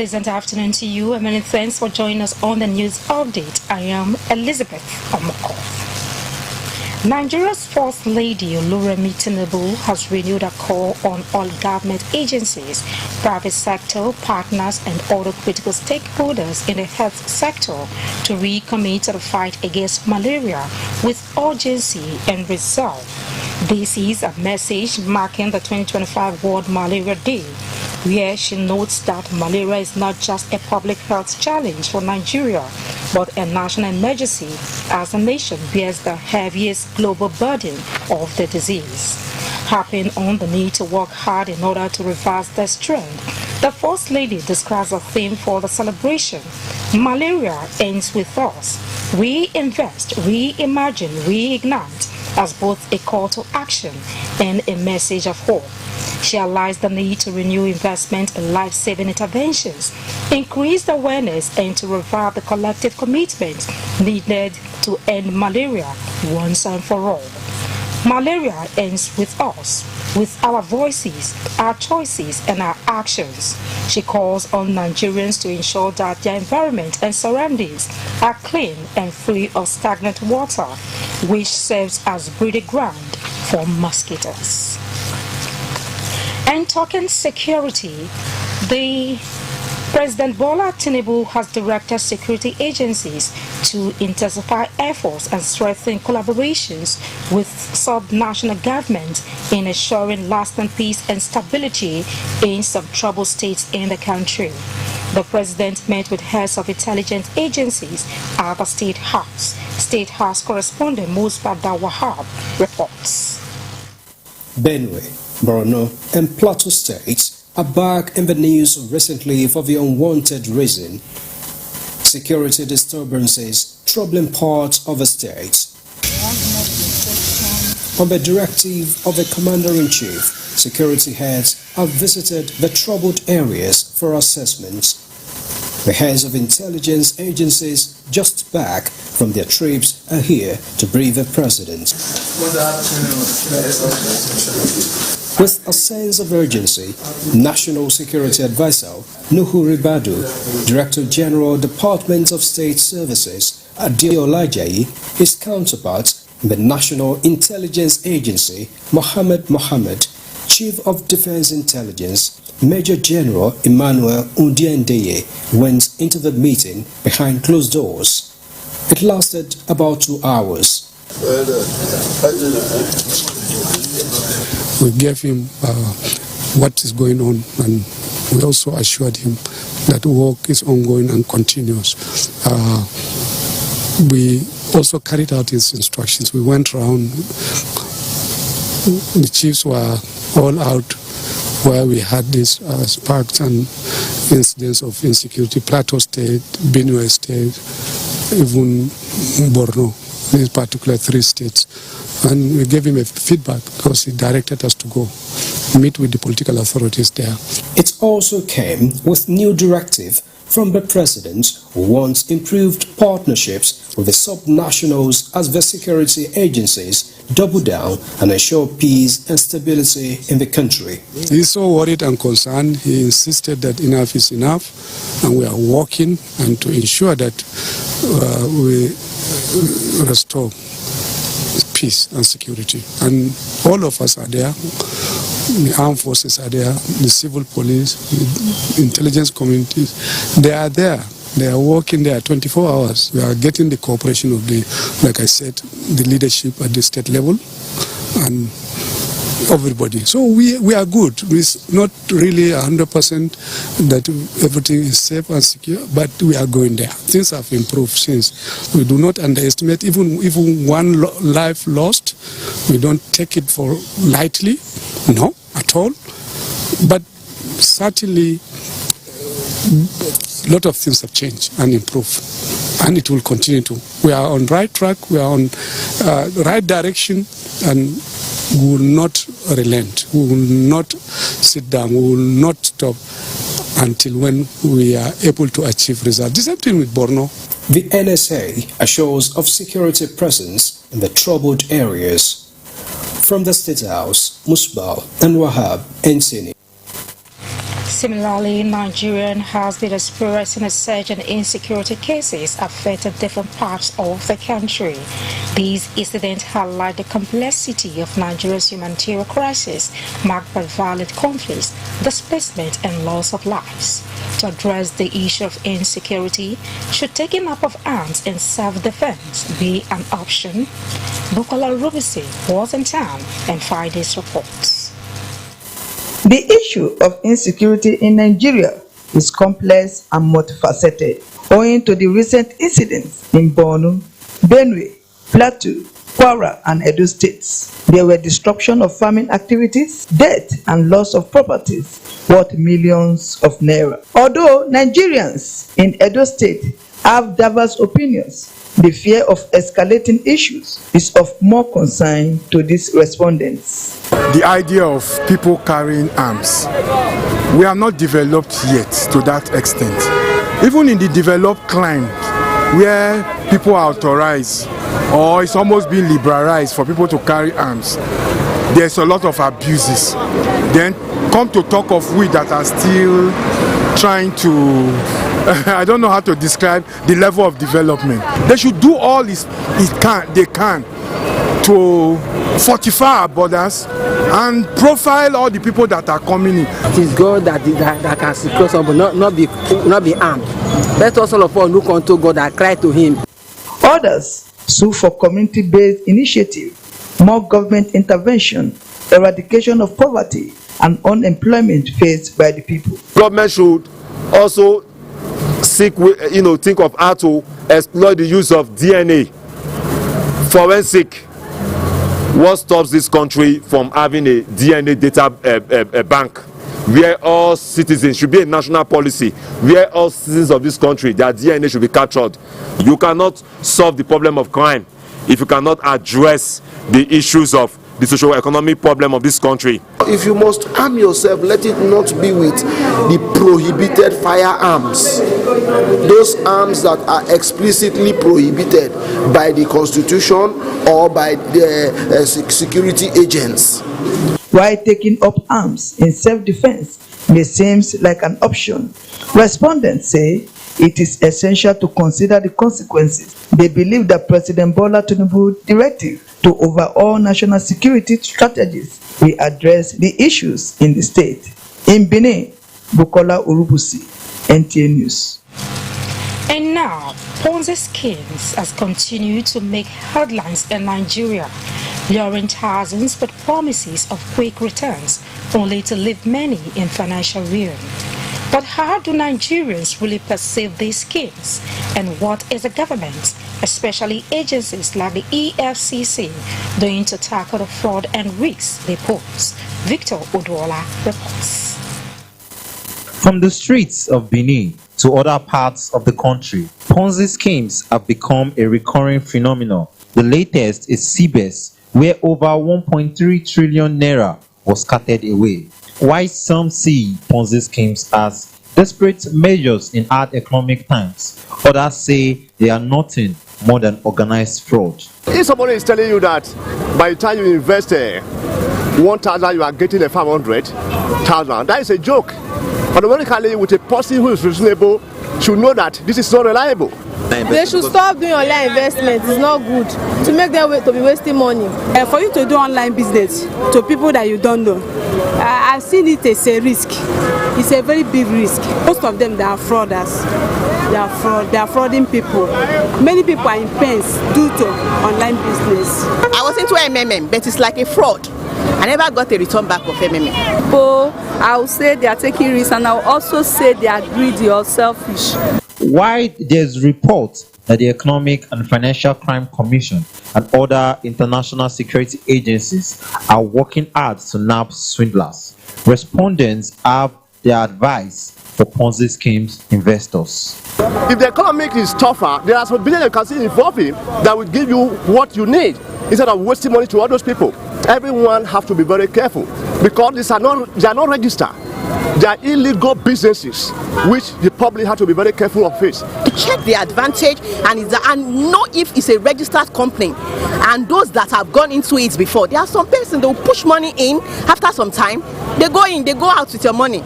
pleasant afternoon to you and many thanks for joining us on the news update. I am Elizabeth Omoko. Nigeria's First Lady Oluremi Tinubu has renewed a call on all government agencies, private sector partners and other critical stakeholders in the health sector to recommit to the fight against malaria with urgency and resolve. This is a message marking the 2025 World Malaria Day, where she notes that malaria is not just a public health challenge for Nigeria, but a national emergency as the nation bears the heaviest global burden of the disease. Harping on the need to work hard in order to reverse this trend, the First Lady describes a theme for the celebration: Malaria Ends With Us. Reinvest, reimagine, reignite, as both a call to action and a message of hope. She highlights the need to renew investment in life-saving interventions, increase awareness, and to revive the collective commitment needed to end malaria once and for all. Malaria ends with us, with our voices, our choices, and our actions. She calls on Nigerians to ensure that their environment and surroundings are clean and free of stagnant water, which serves as breeding ground for mosquitoes. And talking security, President Bola Tinubu has directed security agencies to intensify efforts and strengthen collaborations with sub-national governments in ensuring lasting peace and stability in some troubled states in the country. The president met with heads of intelligence agencies at the State House. State House correspondent Musbada Wahab reports. Benue, Borno, and Plateau states are back in the news recently for the unwanted reason: security disturbances troubling parts of the state. On the directive of the Commander-in-Chief, security heads have visited the troubled areas for assessments. The heads of intelligence agencies just back from their trips are here to brief the president. With a sense of urgency, National Security Advisor Nuhu Ribadu, Director General Department of State Services Adeola Ajayi, his counterpart in the National Intelligence Agency Mohammed, Chief of Defense Intelligence Major General Emmanuel Undiendeye went into the meeting behind closed doors. It lasted about 2 hours. We gave him what is going on, and we also assured him that work is ongoing and continuous. We also carried out his instructions. We went around, the chiefs were all out where we had these sparks and incidents of insecurity: Plateau State, Benue State, even Borno, these particular 3 states. And we gave him a feedback because he directed us to go meet with the political authorities there. It also came with new directive from the president, who wants improved partnerships with the sub-nationals as the security agencies double down and ensure peace and stability in the country. He's so worried and concerned. He insisted that enough is enough, and we are working and to ensure that we restore peace and security. And all of us are there. The armed forces are there, the civil police, the intelligence communities. They are there. They are working there 24 hours. We are getting the cooperation of the, like I said, the leadership at the state level and everybody. So we are good. It's not really 100% that everything is safe and secure, but we are going there. Things have improved since. We do not underestimate even one life lost. We don't take it for lightly, no, at all. But certainly, a lot of things have changed and improved, and it will continue to. We are on right track. We are on right direction, and we will not relent. We will not sit down. We will not stop until when we are able to achieve results. The same thing with Borno. The NSA assures of security presence in the troubled areas. From the State House, Musbal and Wahab Ensini. Similarly, Nigeria has been experiencing a surge in insecurity cases affecting different parts of the country. These incidents highlight the complexity of Nigeria's humanitarian crisis, marked by violent conflicts, displacement, and loss of lives. To address the issue of insecurity, should taking up of arms in self-defense be an option? Bukola Rubisi was in town and filed his reports. The issue of insecurity in Nigeria is complex and multifaceted, owing to the recent incidents in Borno, Benue, Plateau, Kwara, and Edo states. There were destruction of farming activities, death, and loss of properties worth millions of naira. Although Nigerians in Edo State have diverse opinions, the fear of escalating issues is of more concern to these respondents. The idea of people carrying arms, we are not developed yet to that extent. Even in the developed climate, where people are authorized or it's almost being liberalized for people to carry arms, there's a lot of abuses. Then come to talk of we that are still trying to I don't know how to describe the level of development. They should do all they can to fortify our borders and profile all the people that are coming in. It is God that can secure someone, not be armed. Let us all of us look unto God and cry to Him. Others sue for community-based initiative, more government intervention, eradication of poverty and unemployment faced by the people. Government should also think of how to exploit the use of DNA, forensic. What stops this country from having a DNA data bank where all citizens should be a national policy, where all citizens of this country, their DNA should be captured? You cannot solve the problem of crime if you cannot address the issues of the socio-economic problem of this country. If you must arm yourself, let it not be with the prohibited firearms, those arms that are explicitly prohibited by the Constitution or by the security agents. While taking up arms in self-defense may seem like an option, respondents say it is essential to consider the consequences. They believe that President Bola Tinubu's directive to overhaul national security strategies will address the issues in the state. In Benin, Bukola Urubusi, NTA News. And now, Ponzi schemes has continued to make headlines in Nigeria, luring thousands with promises of quick returns, only to leave many in financial ruin. But how do Nigerians really perceive these schemes? And what is the government, especially agencies like the EFCC, doing to tackle the fraud and risks they pose? Victor Oduola reports. From the streets of Benin to other parts of the country, Ponzi schemes have become a recurring phenomenon. The latest is CBES, where over 1.3 trillion naira was carted away. While some see Ponzi schemes as desperate measures in hard economic times, others say they are nothing more than organized fraud. If somebody is telling you that by the time you invest 1,000, you are getting a 500,000, that is a joke. But ironically, with a person who is reasonable, should know that this is not reliable. They should stop doing online investment. It's not good to make them to be wasting money. For you to do online business to people that you don't know, I've seen it as a risk. It's a very big risk. Most of them, they are frauders. They are frauding people. Many people are in pains due to online business. I was into MMM, but it's like a fraud. I never got a return back of MMM. People, I will say they are taking risks, and I will also say they are greedy or selfish. While there's reports that the Economic and Financial Crime Commission and other international security agencies are working hard to nab swindlers, respondents have their advice for Ponzi schemes investors. If the economy is tougher, there are some billion you can see involving that will give you what you need instead of wasting money to all those people. Everyone have to be very careful because they are not registered. They are illegal businesses, which the public have to be very careful of it. To check the advantage and know if it's a registered company. And those that have gone into it before, there are some persons that will push money in. After some time, they go out with your money.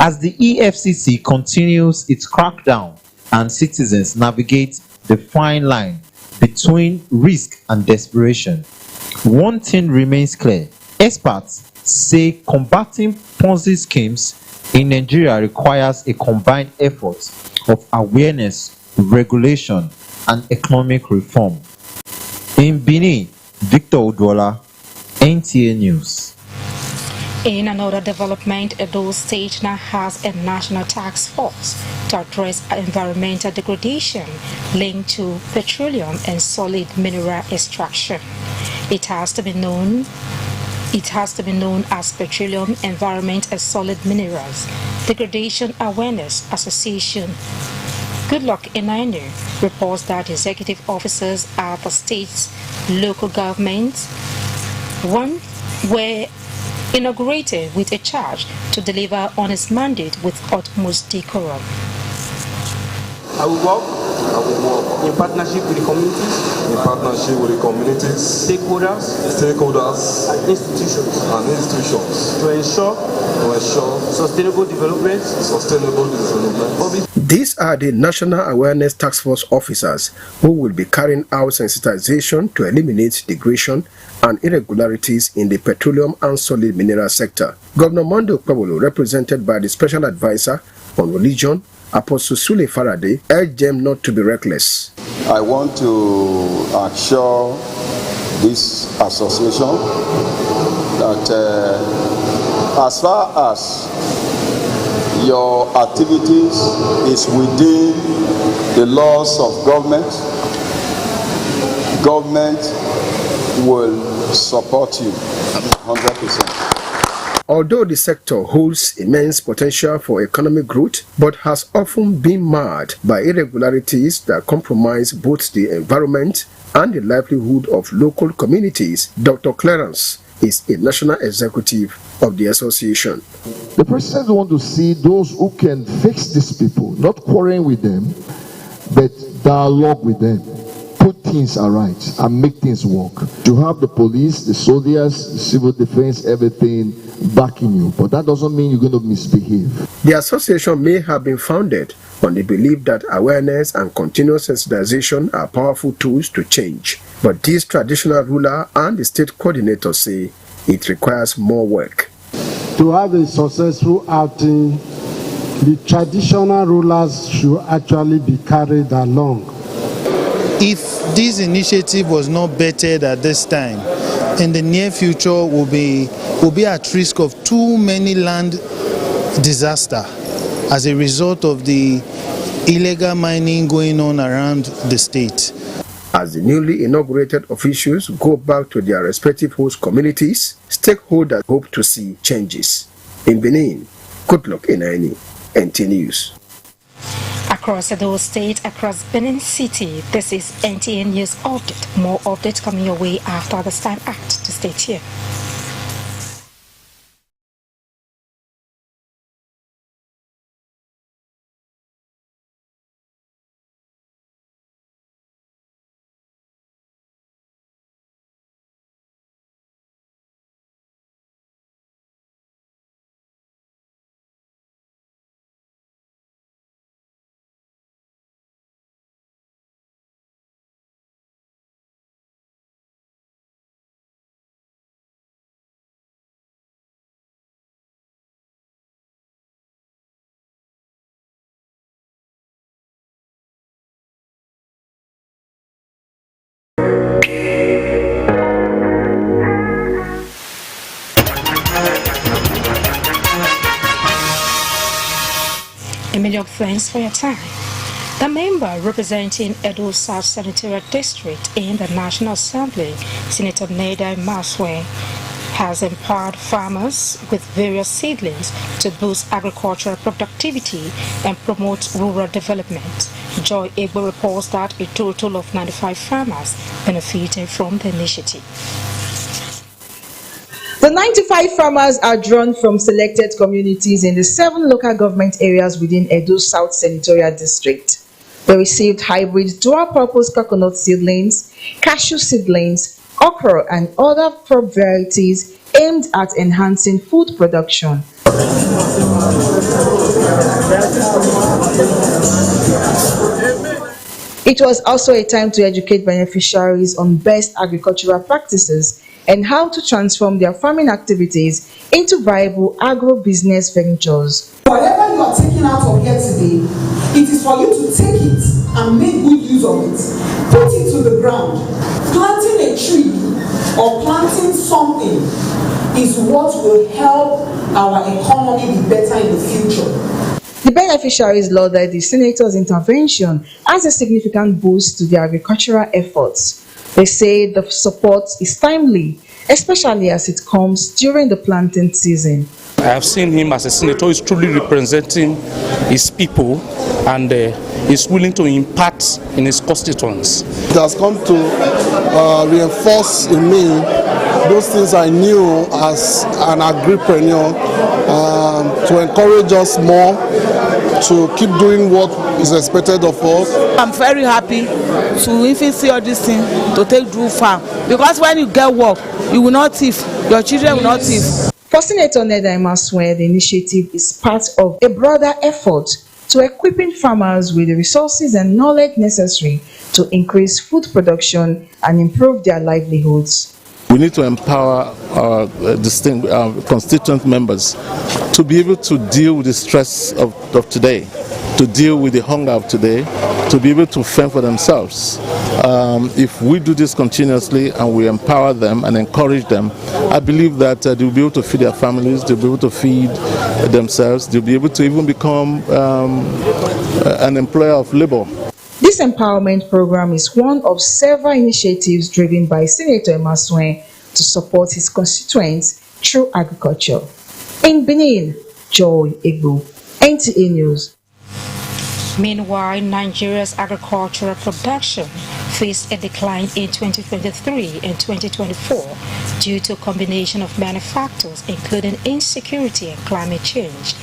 As the EFCC continues its crackdown and citizens navigate the fine line between risk and desperation, one thing remains clear. Experts say combating Ponzi schemes in Nigeria requires a combined effort of awareness, regulation, and economic reform. In Benin, Victor Odwola, NTA News. In another development, Edo State now has a national task force to address environmental degradation linked to petroleum and solid mineral extraction. It has to be known as Petroleum, Environment and Solid Minerals Degradation Awareness Association. Goodluck Enainu reports that executive officers at the state's local governments were inaugurated with a charge to deliver on its mandate with utmost decorum. I will work in partnership with the communities, stakeholders, and institutions to ensure sustainable development. These are the National Awareness Task Force officers who will be carrying out sensitization to eliminate degradation and irregularities in the petroleum and solid mineral sector. Governor Mondo Kwabolo, represented by the Special Advisor on Religion, Apostle Sule Faraday, urged them not to be reckless. I want to assure this association that as far as your activities is within the laws of government will support you 100%. Although the sector holds immense potential for economic growth, but has often been marred by irregularities that compromise both the environment and the livelihood of local communities, Dr. Clarence is a national executive of the association. The president wants to see those who can fix these people, not quarreling with them, but dialogue with them, put things aright and make things work. You have the police, the soldiers, the civil defense, everything backing you, but that doesn't mean you're going to misbehave. The association may have been founded on the belief that awareness and continuous sensitization are powerful tools to change, but these traditional ruler and the state coordinator say it requires more work. To have a successful outing, the traditional rulers should actually be carried along. If this initiative was not bettered at this time, in the near future will be at risk of too many land disaster as a result of the illegal mining going on around the state. As the newly inaugurated officials go back to their respective host communities, stakeholders hope to see changes. In Benin, Goodluck Enainu, NT News. Across Edo State, across Benin City, this is NTA News Update. More updates coming your way after this time act. To stay tuned. A million thanks for your time. The member representing Edo South Senatorial District in the National Assembly, Senator Neda Maswe, has empowered farmers with various seedlings to boost agricultural productivity and promote rural development. Joy Egbo reports that a total of 95 farmers benefited from the initiative. The 95 farmers are drawn from selected communities in the 7 local government areas within Edo South Senatorial District. They received hybrid dual-purpose coconut seedlings, cashew seedlings, okra and other crop varieties aimed at enhancing food production. It was also a time to educate beneficiaries on best agricultural practices and how to transform their farming activities into viable agro-business ventures. Whatever you are taking out of here today, it is for you to take it and make good use of it. Put it to the ground. Planting a tree or planting something is what will help our economy be better in the future. The beneficiaries lauded the senator's intervention as a significant boost to their agricultural efforts. They say the support is timely, especially as it comes during the planting season. I have seen him as a senator who is truly representing his people and is willing to impart in his constituents. It has come to reinforce in me those things I knew as an agripreneur, to encourage us more to keep doing what is expected of us. I'm very happy to even see all these things to take do farm, because when you get work, you will not thief, your children will not thief. For Senator Neda Imasue, the initiative is part of a broader effort to equipping farmers with the resources and knowledge necessary to increase food production and improve their livelihoods. We need to empower our constituent members to be able to deal with the stress of today, to deal with the hunger of today, to be able to fend for themselves. If we do this continuously and we empower them and encourage them, I believe that they'll be able to feed their families, they'll be able to feed themselves, they'll be able to even become an employer of labor. This empowerment program is one of several initiatives driven by Senator Imasue to support his constituents through agriculture. In Benin, Joy Igbo, NTA News. Meanwhile, Nigeria's agricultural production faced a decline in 2023 and 2024 due to a combination of many factors, including insecurity and climate change.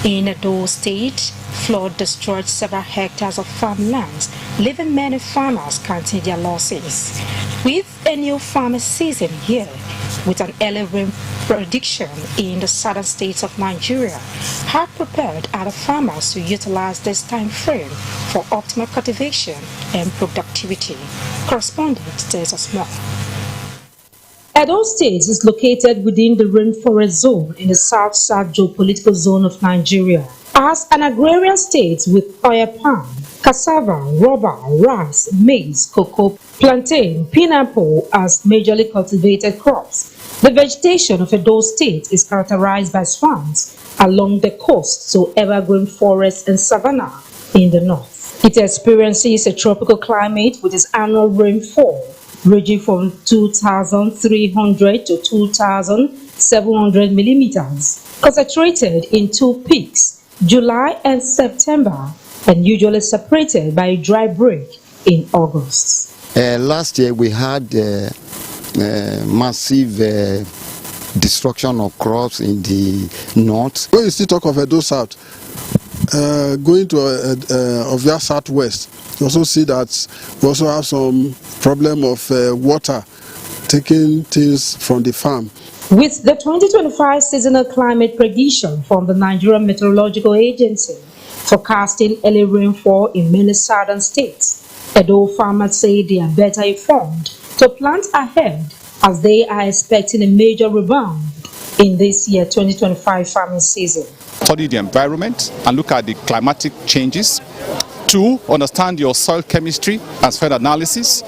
In Edo State, flood destroyed several hectares of farmlands, leaving many farmers counting their losses. With a new farming season here, with an early rain prediction in the southern states of Nigeria, how prepared are the farmers to utilize this time frame for optimal cultivation and productivity? Correspondent tells us more. Edo State is located within the rainforest zone in the south-south geopolitical zone of Nigeria. As an agrarian state with oil palm, cassava, rubber, rice, maize, cocoa, plantain, pineapple as majorly cultivated crops, the vegetation of Edo State is characterized by swamps along the coast to evergreen forests and savanna in the north. It experiences a tropical climate with its annual rainfall ranging from 2,300 to 2,700 millimeters, concentrated in two peaks, July and September, and usually separated by a dry break in August. Last year we had massive destruction of crops in the north. When you still talk of Edo South, going to Ovia Southwest, you also see that we also have some problem of water taking things from the farm. With the 2025 seasonal climate prediction from the Nigerian Meteorological Agency forecasting early rainfall in many southern states, Edo farmers say they are better informed to plant ahead as they are expecting a major rebound in this year 2025 farming season. Study the environment and look at the climatic changes. 2, understand your soil chemistry and soil analysis.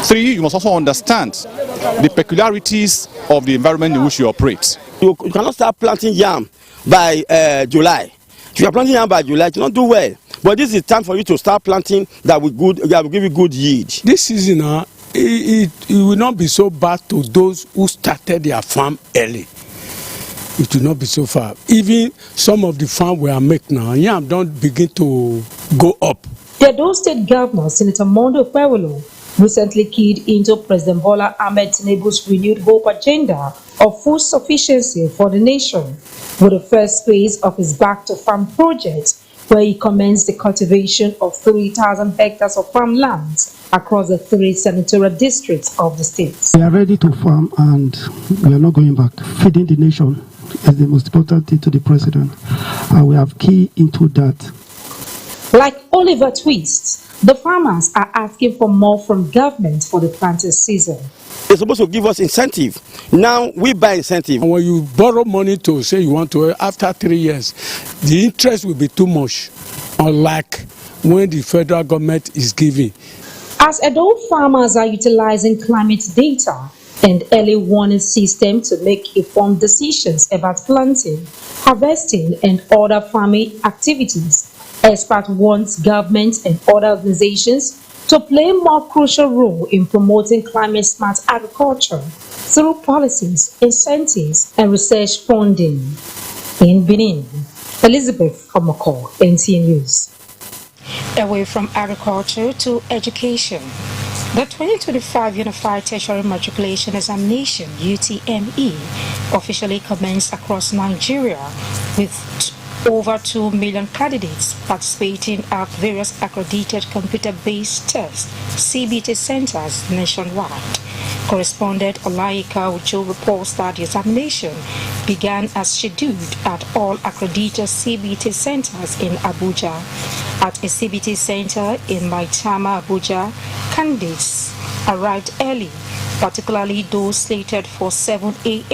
3, you must also understand the peculiarities of the environment in which you operate. You cannot start planting yam by July. If you are planting yam by July, it will not do well. But this is time for you to start planting that will give you good yield. This season, it will not be so bad to those who started their farm early. It will not be so far. Even some of the farm we are making now, yam don't begin to go up. The Edo State Governor, Senator Mondo Pewolo, recently keyed into President Bola Ahmed Tinubu's renewed hope agenda of food sufficiency for the nation, with the first phase of his Back to Farm project, where he commenced the cultivation of 3,000 hectares of farmlands across the 3 senatorial districts of the state. We are ready to farm and we are not going back. Feeding the nation is the most important thing to the president, and we have key into that. Like Oliver Twist, the farmers are asking for more from government for the planting season. They're supposed to give us incentive. Now we buy incentive. When you borrow money to say you want to, after 3 years, the interest will be too much, unlike when the federal government is giving. As adult farmers are utilizing climate data and early warning system to make informed decisions about planting, harvesting, and other farming activities, experts want governments and other organizations to play a more crucial role in promoting climate-smart agriculture through policies, incentives, and research funding. In Benin, Elizabeth Omoko, NTN News. Away from agriculture to education. The 2025 Unified Tertiary Matriculation Examination, UTME, officially commenced across Nigeria with over 2 million candidates participating at various accredited computer-based test (CBT) centers nationwide. Correspondent Olaika Ucho reports that the examination began as scheduled at all accredited CBT centers in Abuja. At a CBT center in Maitama, Abuja, candidates arrived early, particularly those slated for 7 a.m.